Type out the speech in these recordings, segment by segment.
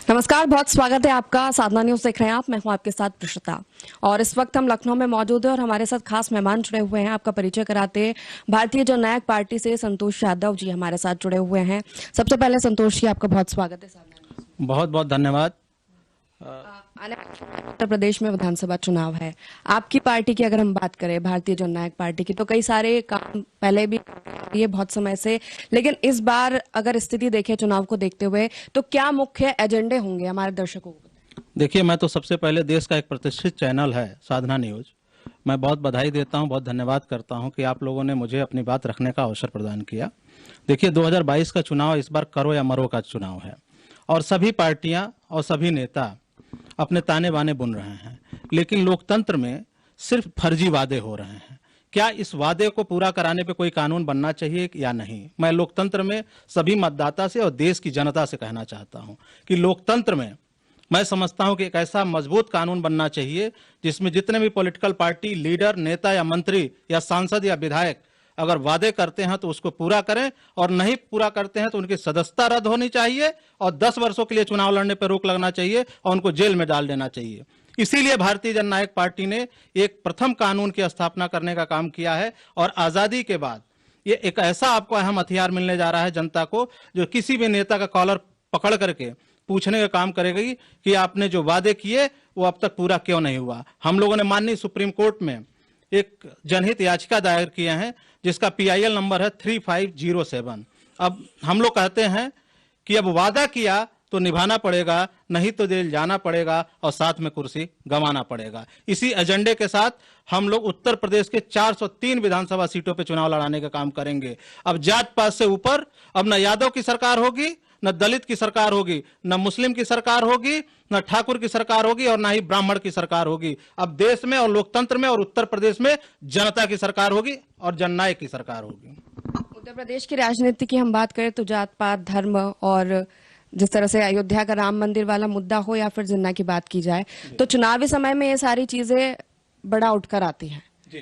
नमस्कार, बहुत स्वागत है आपका। साधना न्यूज देख रहे हैं आप। मैं हूं आपके साथ प्रश्ता और इस वक्त हम लखनऊ में मौजूद हैं और हमारे साथ खास मेहमान जुड़े हुए हैं। आपका परिचय कराते हैं। भारतीय जननायक पार्टी से संतोष यादव जी हमारे साथ जुड़े हुए हैं। सबसे पहले संतोष जी, आपका बहुत स्वागत है साधना न्यूज में। बहुत बहुत धन्यवाद। आने वाले उत्तर प्रदेश में विधानसभा चुनाव है। आपकी पार्टी की अगर हम बात करें, भारतीय जननायक पार्टी की, तो कई सारे काम पहले भी ये बहुत समय से, लेकिन इस बार अगर स्थिति देखें चुनाव को देखते हुए, तो क्या मुख्य एजेंडे होंगे हमारे दर्शकों को? देखिए, मैं तो सबसे पहले देश का एक प्रतिष्ठित चैनल है साधना न्यूज, मैं बहुत बधाई देता हूं, बहुत धन्यवाद करता हूं कि आप लोगों ने मुझे अपनी बात रखने का अवसर प्रदान किया। देखिए, 2022 का चुनाव इस बार करो या मरो का चुनाव है और सभी पार्टियां और सभी नेता अपने ताने बाने बुन रहे हैं, लेकिन लोकतंत्र में सिर्फ फर्जी वादे हो रहे हैं। क्या इस वादे को पूरा कराने पे कोई कानून बनना चाहिए या नहीं? मैं लोकतंत्र में सभी मतदाता से और देश की जनता से कहना चाहता हूं कि लोकतंत्र में मैं समझता हूं कि एक ऐसा मजबूत कानून बनना चाहिए जिसमें जितने भी पॉलिटिकल पार्टी, लीडर, नेता या मंत्री या सांसद या विधायक अगर वादे करते हैं तो उसको पूरा करें और नहीं पूरा करते हैं तो उनकी सदस्यता रद्द होनी चाहिए और 10 वर्षों के लिए चुनाव लड़ने पर रोक लगना चाहिए और उनको जेल में डाल देना चाहिए। इसीलिए भारतीय जननायक पार्टी ने एक प्रथम कानून की स्थापना करने का काम किया है और आजादी के बाद ये एक ऐसा आपको अहम हथियार मिलने जा रहा है जनता को, जो किसी भी नेता का कॉलर पकड़ करके पूछने का काम करेगी कि आपने जो वादे किए वो अब तक पूरा क्यों नहीं हुआ। हम लोगों ने माननीय सुप्रीम कोर्ट में एक जनहित याचिका दायर किए हैं जिसका PIL नंबर है 3507। अब हम लोग कहते हैं कि अब वादा किया तो निभाना पड़ेगा, नहीं तो जेल जाना पड़ेगा और साथ में कुर्सी गंवाना पड़ेगा। इसी एजेंडे के साथ हम लोग उत्तर प्रदेश के 403 विधानसभा सीटों पर चुनाव लड़ाने का काम करेंगे। अब जात पात से ऊपर अब न यादव की सरकार होगी, न दलित की सरकार होगी, न मुस्लिम की सरकार होगी, न ठाकुर की सरकार होगी और न ही ब्राह्मण की सरकार होगी। अब देश में और लोकतंत्र में और उत्तर प्रदेश में जनता की सरकार होगी और जननायक की सरकार होगी। उत्तर प्रदेश की राजनीति की हम बात करें तो जात पात, धर्म और जिस तरह से अयोध्या का राम मंदिर वाला मुद्दा हो या फिर जिन्ना की बात की जाए, तो चुनावी समय में ये सारी चीजें बड़ा उठकर आती हैं। जी,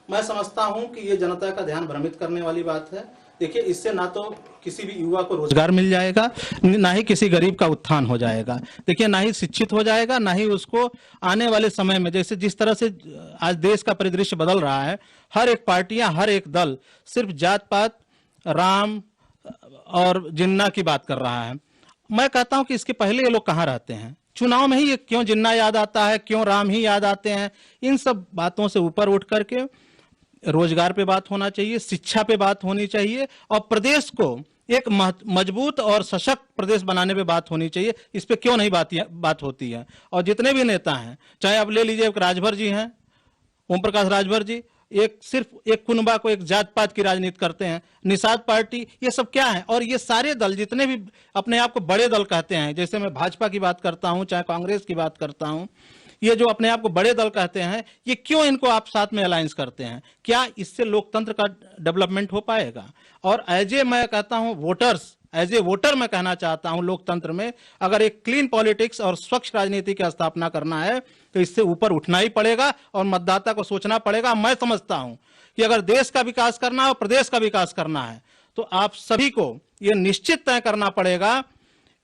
मैं समझता हूं कि ये जनता का ध्यान भ्रमित करने वाली बात है। देखिए, इससे ना तो किसी भी युवा को रोजगार मिल जाएगा, ना ही किसी गरीब का उत्थान हो जाएगा। देखिए, ना ही शिक्षित हो जाएगा, ना ही उसको आने वाले समय में, जैसे जिस तरह से आज देश का परिदृश्य बदल रहा है, हर एक पार्टियां, हर एक दल सिर्फ जात पात, राम और जिन्ना की बात कर रहा है। मैं कहता हूं कि इसके पहले ये लोग कहाँ रहते हैं? चुनाव में ही ये क्यों जिन्ना याद आता है, क्यों राम ही याद आते हैं? इन सब बातों से ऊपर उठ करके रोजगार पे बात होना चाहिए, शिक्षा पे बात होनी चाहिए और प्रदेश को एक मजबूत और सशक्त प्रदेश बनाने पे बात होनी चाहिए। इस पे क्यों नहीं बात होती है? और जितने भी नेता हैं, चाहे आप ले लीजिए, एक राजभर जी हैं, ओम प्रकाश राजभर जी, एक सिर्फ एक कुनबा को, एक जात पात की राजनीति करते हैं। निषाद पार्टी, ये सब क्या है? और ये सारे दल जितने भी अपने आप को बड़े दल कहते हैं, जैसे मैं भाजपा की बात करता हूं, चाहे कांग्रेस की बात करता हूं, ये जो अपने आप को बड़े दल कहते हैं, ये क्यों इनको आप साथ में अलायंस करते हैं? क्या इससे लोकतंत्र का डेवलपमेंट हो पाएगा? और मैं कहता हूं वोटर्स, एज ए वोटर मैं कहना चाहता हूं, लोकतंत्र में अगर एक क्लीन पॉलिटिक्स और स्वच्छ राजनीति की स्थापना करना है तो इससे ऊपर उठना ही पड़ेगा और मतदाता को सोचना पड़ेगा। मैं समझता हूं कि अगर देश का विकास करना है और प्रदेश का विकास करना है तो आप सभी को यह निश्चित तय करना पड़ेगा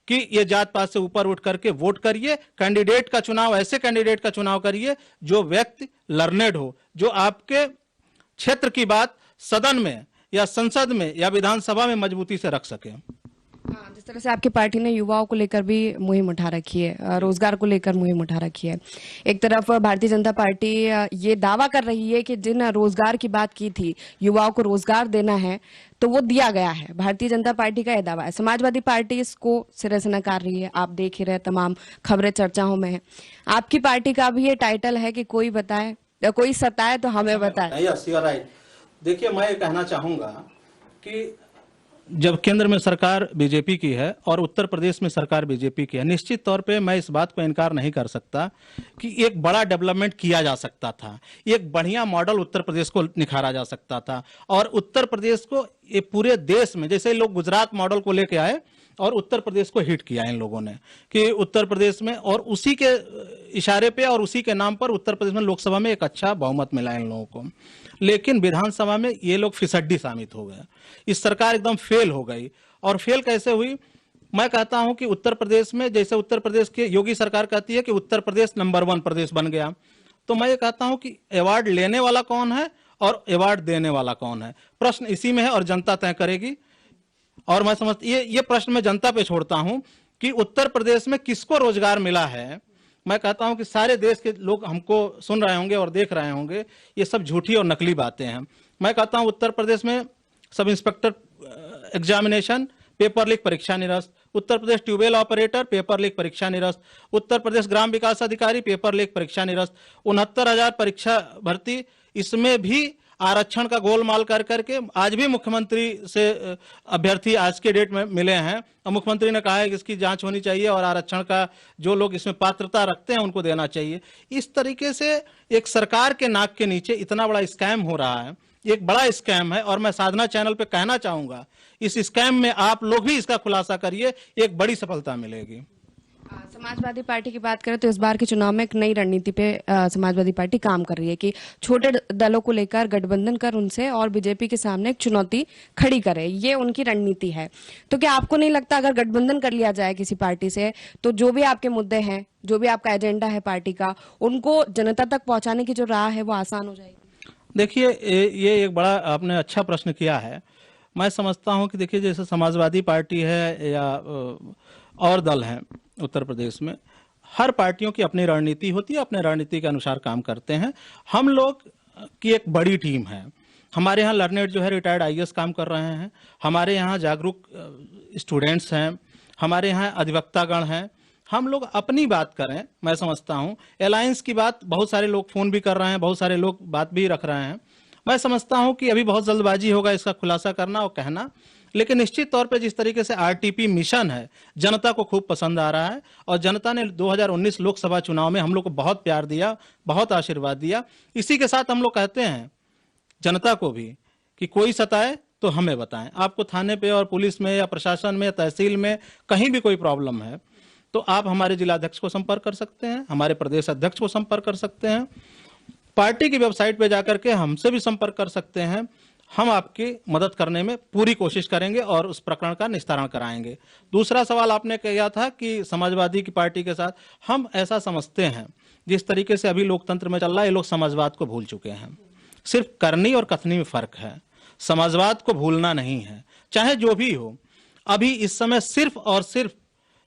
कि ये जात पात से ऊपर उठ करके वोट करिए। कैंडिडेट का चुनाव, ऐसे कैंडिडेट का चुनाव करिए जो व्यक्ति लर्नेड हो, जो आपके क्षेत्र की बात सदन में या संसद में या विधानसभा में मजबूती से रख सके। हाँ, जिस तरह से आपकी पार्टी ने युवाओं को लेकर भी मुहिम उठा रखी है, रोजगार को लेकर मुहिम उठा रखी है। एक तरफ भारतीय जनता पार्टी ये दावा कर रही है कि जिन रोजगार की बात की थी, युवाओं को रोजगार देना है, तो वो दिया गया है। भारतीय जनता पार्टी का यह दावा है। समाजवादी पार्टी इसको सिरे से नकार रही है। आप देख ही रहे, तमाम खबरें चर्चाओं में है। आपकी पार्टी का भी ये टाइटल है कि कोई बताए, कोई सताए तो हमें बताए। Yes, you are right. देखिए, मैं ये कहना चाहूंगा कि जब केंद्र में सरकार बीजेपी की है और उत्तर प्रदेश में सरकार बीजेपी की है, निश्चित तौर पे मैं इस बात को इनकार नहीं कर सकता कि एक बड़ा डेवलपमेंट किया जा सकता था, एक बढ़िया मॉडल उत्तर प्रदेश को निखारा जा सकता था और उत्तर प्रदेश को ये पूरे देश में, जैसे लोग गुजरात मॉडल को लेके आए और उत्तर प्रदेश को हिट किया इन लोगों ने कि उत्तर प्रदेश में, और उसी के इशारे पे और उसी के नाम पर उत्तर प्रदेश में लोकसभा में एक अच्छा बहुमत मिला इन लोगों को। लेकिन विधानसभा में ये लोग फिसड्डी साबित हो गए। इस सरकार एकदम फेल हो गई। और फेल कैसे हुई? मैं कहता हूं कि उत्तर प्रदेश में, जैसे उत्तर प्रदेश की योगी सरकार कहती है कि उत्तर प्रदेश नंबर 1 प्रदेश बन गया, तो मैं ये कहता हूं कि अवार्ड लेने वाला कौन है और अवार्ड देने वाला कौन है, प्रश्न इसी में है और जनता तय करेगी। और मैं ये प्रश्न मैं जनता पे छोड़ता हूं कि उत्तर प्रदेश में किसको रोजगार मिला है। मैं कहता हूं कि सारे देश के लोग हमको सुन रहे होंगे और देख रहे होंगे, ये सब झूठी और नकली बातें हैं। मैं कहता हूं उत्तर प्रदेश में sub inspector examination paper leak परीक्षा निरस्त, Uttar Pradesh tubewell operator paper leak परीक्षा निरस्त, उत्तर प्रदेश ग्राम विकास अधिकारी पेपर लीक परीक्षा निरस्त, 69,000 परीक्षा भर्ती, इसमें भी आरक्षण का गोलमाल कर करके आज भी मुख्यमंत्री से अभ्यर्थी आज के डेट में मिले हैं और मुख्यमंत्री ने कहा है कि इसकी जांच होनी चाहिए और आरक्षण का जो लोग इसमें पात्रता रखते हैं उनको देना चाहिए। इस तरीके से एक सरकार के नाक के नीचे इतना बड़ा स्कैम हो रहा है, एक बड़ा स्कैम है। और मैं साधना चैनल पे कहना चाहूंगा, इस स्कैम में आप लोग भी इसका खुलासा करिए, एक बड़ी सफलता मिलेगी। समाजवादी पार्टी की बात करें तो इस बार के चुनाव में एक नई रणनीति पे समाजवादी पार्टी काम कर रही है कि छोटे दलों को लेकर गठबंधन कर उनसे और बीजेपी के सामने एक चुनौती खड़ी करे, ये उनकी रणनीति है। तो क्या आपको नहीं लगता अगर गठबंधन कर लिया जाए किसी पार्टी से तो जो भी आपके मुद्दे हैं, जो भी आपका एजेंडा है पार्टी का, उनको जनता तक पहुंचाने की जो राह है वो आसान हो जाएगी? देखिए, ये एक बड़ा आपने अच्छा प्रश्न किया है। मैं समझता हूं कि देखिए, जैसे समाजवादी पार्टी है या और दल हैं उत्तर प्रदेश में, हर पार्टियों की अपनी रणनीति होती है, अपने रणनीति के अनुसार काम करते हैं। हम लोग की एक बड़ी टीम है। हमारे यहाँ लर्नेड जो है रिटायर्ड आईएएस काम कर रहे हैं, हमारे यहाँ जागरूक स्टूडेंट्स हैं, हमारे यहाँ अधिवक्तागण हैं। हम लोग अपनी बात करें, मैं समझता हूँ अलायंस की बात बहुत सारे लोग फोन भी कर रहे हैं, बहुत सारे लोग बात भी रख रहे हैं। मैं समझता हूँ कि अभी बहुत जल्दबाजी होगा इसका खुलासा करना और कहना, लेकिन निश्चित तौर पे जिस तरीके से आरटीपी मिशन है जनता को खूब पसंद आ रहा है और जनता ने 2019 लोकसभा चुनाव में हम लोग को बहुत प्यार दिया, बहुत आशीर्वाद दिया। इसी के साथ हम लोग कहते हैं जनता को भी कि कोई सताए तो हमें बताएं। आपको थाने पे और पुलिस में या प्रशासन में या तहसील में कहीं भी कोई प्रॉब्लम है तो आप हमारे जिलाध्यक्ष को संपर्क कर सकते हैं, हमारे प्रदेश अध्यक्ष को संपर्क कर सकते हैं, पार्टी की वेबसाइट पे जाकर के हमसे भी संपर्क कर सकते हैं। हम आपकी मदद करने में पूरी कोशिश करेंगे और उस प्रकरण का निस्तारण कराएंगे। दूसरा सवाल आपने किया था कि समाजवादी की पार्टी के साथ, हम ऐसा समझते हैं जिस तरीके से अभी लोकतंत्र में चल रहा है, ये लोग समाजवाद को भूल चुके हैं। सिर्फ करनी और कथनी में फर्क है, समाजवाद को भूलना नहीं है, चाहे जो भी हो। अभी इस समय सिर्फ और सिर्फ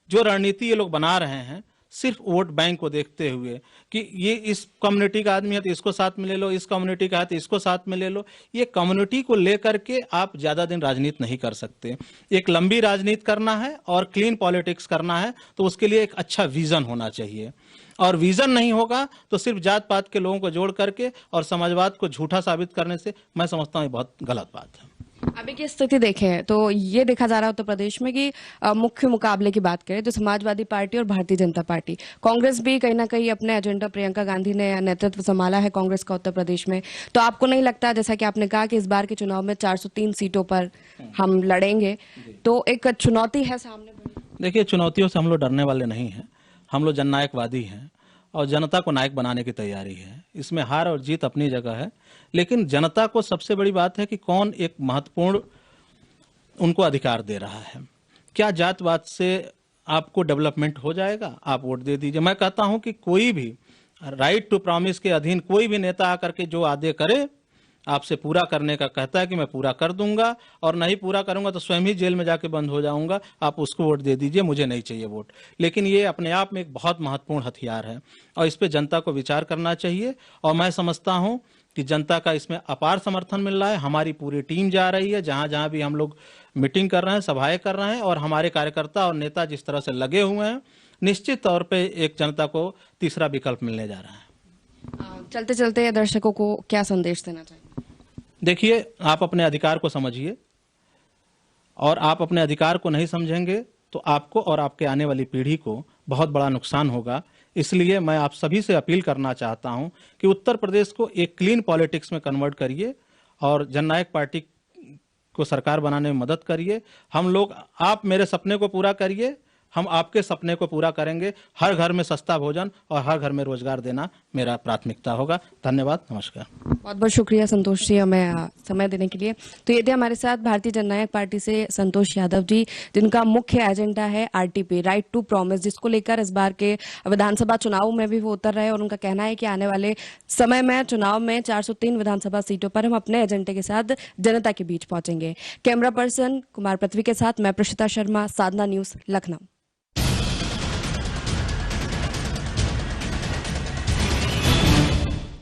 जो रणनीति ये लोग बना रहे हैं, सिर्फ वोट बैंक को देखते हुए कि ये इस कम्युनिटी का आदमी है तो इसको साथ में ले लो, इस कम्युनिटी का है तो इसको साथ में ले लो। ये कम्युनिटी को लेकर के आप ज्यादा दिन राजनीति नहीं कर सकते। एक लंबी राजनीति करना है और क्लीन पॉलिटिक्स करना है तो उसके लिए एक अच्छा विजन होना चाहिए, और विजन नहीं होगा तो सिर्फ जात पात के लोगों को जोड़ करके और समाजवाद को झूठा साबित करने से मैं समझता हूँ ये बहुत गलत बात है। अभी की स्थिति देखें तो ये देखा जा रहा है उत्तर प्रदेश में कि मुख्य मुकाबले की बात करें तो समाजवादी पार्टी और भारतीय जनता पार्टी, कांग्रेस भी कहीं ना कहीं अपने एजेंडा, प्रियंका गांधी ने नेतृत्व संभाला है कांग्रेस का उत्तर प्रदेश में। तो आपको नहीं लगता, जैसा कि आपने कहा कि इस बार के चुनाव में 403 सीटों पर हम लड़ेंगे, तो एक चुनौती है सामने? देखिए, चुनौतियों से हम लोग डरने वाले नहीं हैं, हम लोग जननायकवादी हैं और जनता को नायक बनाने की तैयारी है। इसमें हार और जीत अपनी जगह है, लेकिन जनता को सबसे बड़ी बात है कि कौन एक महत्वपूर्ण उनको अधिकार दे रहा है। क्या जातवाद से आपको डेवलपमेंट हो जाएगा? आप वोट दे दीजिए। मैं कहता हूं कि कोई भी राइट टू प्रॉमिस के अधीन कोई भी नेता आकर के जो आदे करे, आपसे पूरा करने का कहता है कि मैं पूरा कर दूंगा और नहीं पूरा करूंगा तो स्वयं ही जेल में जाके बंद हो जाऊंगा, आप उसको वोट दे दीजिए, मुझे नहीं चाहिए वोट। लेकिन ये अपने आप में एक बहुत महत्वपूर्ण हथियार है और इस पे जनता को विचार करना चाहिए। और मैं समझता हूं कि जनता का इसमें अपार समर्थन मिल रहा है। हमारी पूरी टीम जा रही है, जहां जहां भी हम लोग मीटिंग कर रहे हैं, सभाएं कर रहे हैं, और हमारे कार्यकर्ता और नेता जिस तरह से लगे हुए हैं, निश्चित तौर पे एक जनता को तीसरा विकल्प मिलने जा रहा है। चलते चलते दर्शकों को क्या संदेश देना चाहिए? देखिए, आप अपने अधिकार को समझिए, और आप अपने अधिकार को नहीं समझेंगे तो आपको और आपके आने वाली पीढ़ी को बहुत बड़ा नुकसान होगा। इसलिए मैं आप सभी से अपील करना चाहता हूं कि उत्तर प्रदेश को एक क्लीन पॉलिटिक्स में कन्वर्ट करिए और जननायक पार्टी को सरकार बनाने में मदद करिए। हम लोग, आप मेरे सपने को पूरा करिए, हम आपके सपने को पूरा करेंगे। हर घर में सस्ता भोजन और हर घर में रोजगार देना मेरा प्राथमिकता होगा। धन्यवाद, नमस्कार। बहुत बहुत शुक्रिया संतोष जी हमें समय देने के लिए। तो ये थे हमारे साथ भारतीय जननायक पार्टी से संतोष यादव जी, जिनका मुख्य एजेंडा है आरटीपी, राइट टू प्रॉमिस, जिसको लेकर इस बार के विधानसभा चुनाव में भी वो उतर रहे और उनका कहना है कि आने वाले समय में चुनाव में 403 विधानसभा सीटों पर हम अपने एजेंडे के साथ जनता के बीच पहुंचेंगे। कैमरा पर्सन कुमार पृथ्वी के साथ मैं प्रशिता शर्मा, साधना न्यूज, लखनऊ।